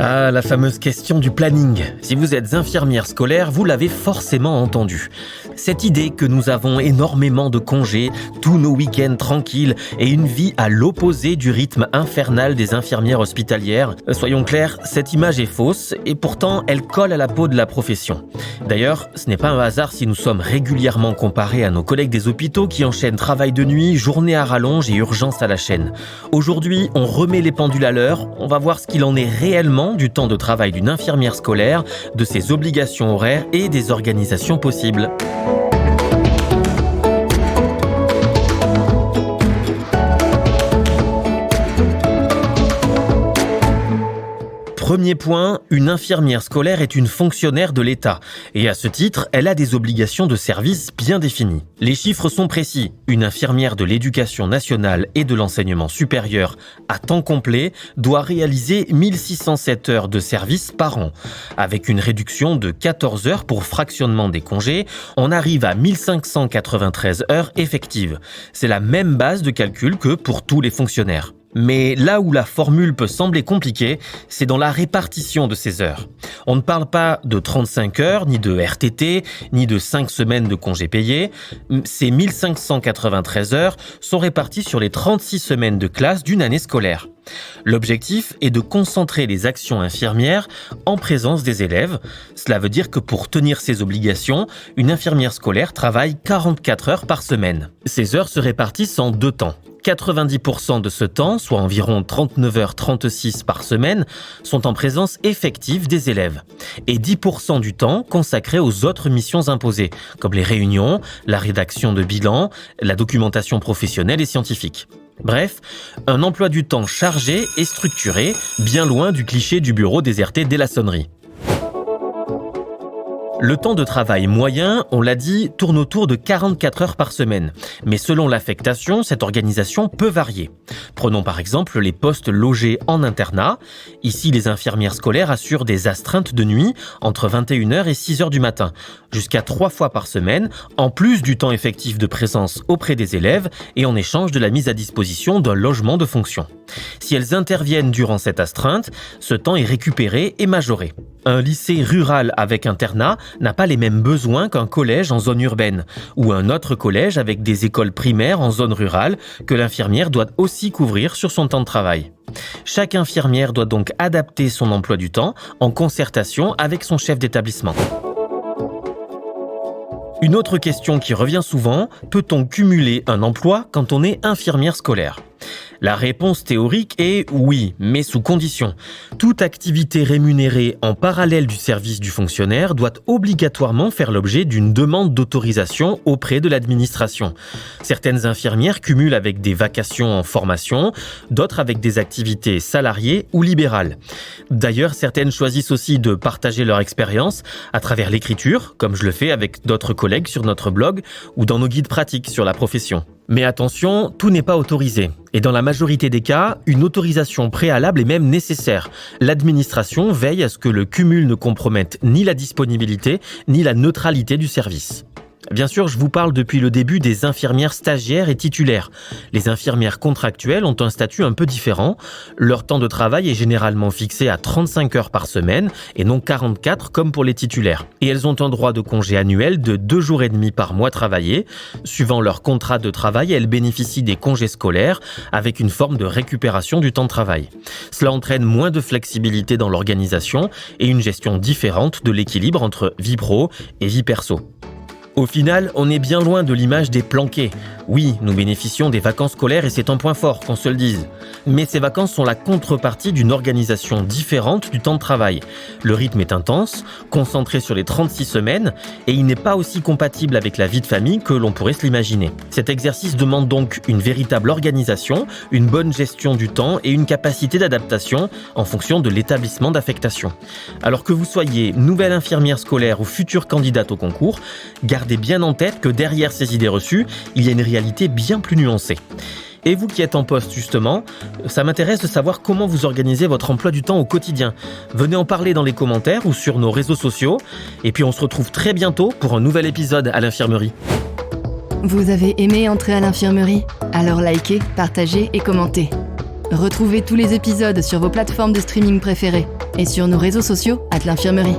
Ah, la fameuse question du planning. Si vous êtes infirmière scolaire, vous l'avez forcément entendu. Cette idée que nous avons énormément de congés, tous nos week-ends tranquilles et une vie à l'opposé du rythme infernal des infirmières hospitalières. Soyons clairs, cette image est fausse et pourtant elle colle à la peau de la profession. D'ailleurs, ce n'est pas un hasard si nous sommes régulièrement comparés à nos collègues des hôpitaux qui enchaînent travail de nuit, journée à rallonge et urgence à la chaîne. Aujourd'hui, on remet les pendules à l'heure, on va voir ce qu'il en est réellement du temps de travail d'une infirmière scolaire, de ses obligations horaires et des organisations possibles. Premier point, une infirmière scolaire est une fonctionnaire de l'État et à ce titre, elle a des obligations de service bien définies. Les chiffres sont précis. Une infirmière de l'éducation nationale et de l'enseignement supérieur à temps complet doit réaliser 1607 heures de service par an. Avec une réduction de 14 heures pour fractionnement des congés, on arrive à 1593 heures effectives. C'est la même base de calcul que pour tous les fonctionnaires. Mais là où la formule peut sembler compliquée, c'est dans la répartition de ces heures. On ne parle pas de 35 heures, ni de RTT, ni de 5 semaines de congés payés. Ces 1593 heures sont réparties sur les 36 semaines de classe d'une année scolaire. L'objectif est de concentrer les actions infirmières en présence des élèves. Cela veut dire que pour tenir ses obligations, une infirmière scolaire travaille 44 heures par semaine. Ces heures se répartissent en deux temps. 90% de ce temps, soit environ 39h36 par semaine, sont en présence effective des élèves. Et 10% du temps consacré aux autres missions imposées, comme les réunions, la rédaction de bilans, la documentation professionnelle et scientifique. Bref, un emploi du temps chargé et structuré, bien loin du cliché du bureau déserté dès la sonnerie. Le temps de travail moyen, on l'a dit, tourne autour de 44 heures par semaine. Mais selon l'affectation, cette organisation peut varier. Prenons par exemple les postes logés en internat. Ici, les infirmières scolaires assurent des astreintes de nuit entre 21h et 6h du matin, jusqu'à 3 fois par semaine, en plus du temps effectif de présence auprès des élèves et en échange de la mise à disposition d'un logement de fonction. Si elles interviennent durant cette astreinte, ce temps est récupéré et majoré. Un lycée rural avec internat n'a pas les mêmes besoins qu'un collège en zone urbaine ou un autre collège avec des écoles primaires en zone rurale que l'infirmière doit aussi couvrir sur son temps de travail. Chaque infirmière doit donc adapter son emploi du temps en concertation avec son chef d'établissement. Une autre question qui revient souvent, peut-on cumuler un emploi quand on est infirmière scolaire ? La réponse théorique est oui, mais sous condition. Toute activité rémunérée en parallèle du service du fonctionnaire doit obligatoirement faire l'objet d'une demande d'autorisation auprès de l'administration. Certaines infirmières cumulent avec des vacations en formation, d'autres avec des activités salariées ou libérales. D'ailleurs, certaines choisissent aussi de partager leur expérience à travers l'écriture, comme je le fais avec d'autres collègues sur notre blog ou dans nos guides pratiques sur la profession. Mais attention, tout n'est pas autorisé. Et dans la majorité des cas, une autorisation préalable est même nécessaire. L'administration veille à ce que le cumul ne compromette ni la disponibilité, ni la neutralité du service. Bien sûr, je vous parle depuis le début des infirmières stagiaires et titulaires. Les infirmières contractuelles ont un statut un peu différent. Leur temps de travail est généralement fixé à 35 heures par semaine et non 44 comme pour les titulaires. Et elles ont un droit de congé annuel de 2 jours et demi par mois travaillé. Suivant leur contrat de travail, elles bénéficient des congés scolaires avec une forme de récupération du temps de travail. Cela entraîne moins de flexibilité dans l'organisation et une gestion différente de l'équilibre entre vie pro et vie perso. Au final, on est bien loin de l'image des planqués. Oui, nous bénéficions des vacances scolaires et c'est un point fort, qu'on se le dise. Mais ces vacances sont la contrepartie d'une organisation différente du temps de travail. Le rythme est intense, concentré sur les 36 semaines, et il n'est pas aussi compatible avec la vie de famille que l'on pourrait se l'imaginer. Cet exercice demande donc une véritable organisation, une bonne gestion du temps et une capacité d'adaptation en fonction de l'établissement d'affectation. Alors que vous soyez nouvelle infirmière scolaire ou future candidate au concours, gardez bien en tête que derrière ces idées reçues, il y a une réalité bien plus nuancée. Et vous qui êtes en poste justement, ça m'intéresse de savoir comment vous organisez votre emploi du temps au quotidien. Venez en parler dans les commentaires ou sur nos réseaux sociaux. Et puis on se retrouve très bientôt pour un nouvel épisode à l'infirmerie. Vous avez aimé entrer à l'infirmerie ? Alors likez, partagez et commentez. Retrouvez tous les épisodes sur vos plateformes de streaming préférées. et sur nos réseaux sociaux @l'infirmerie.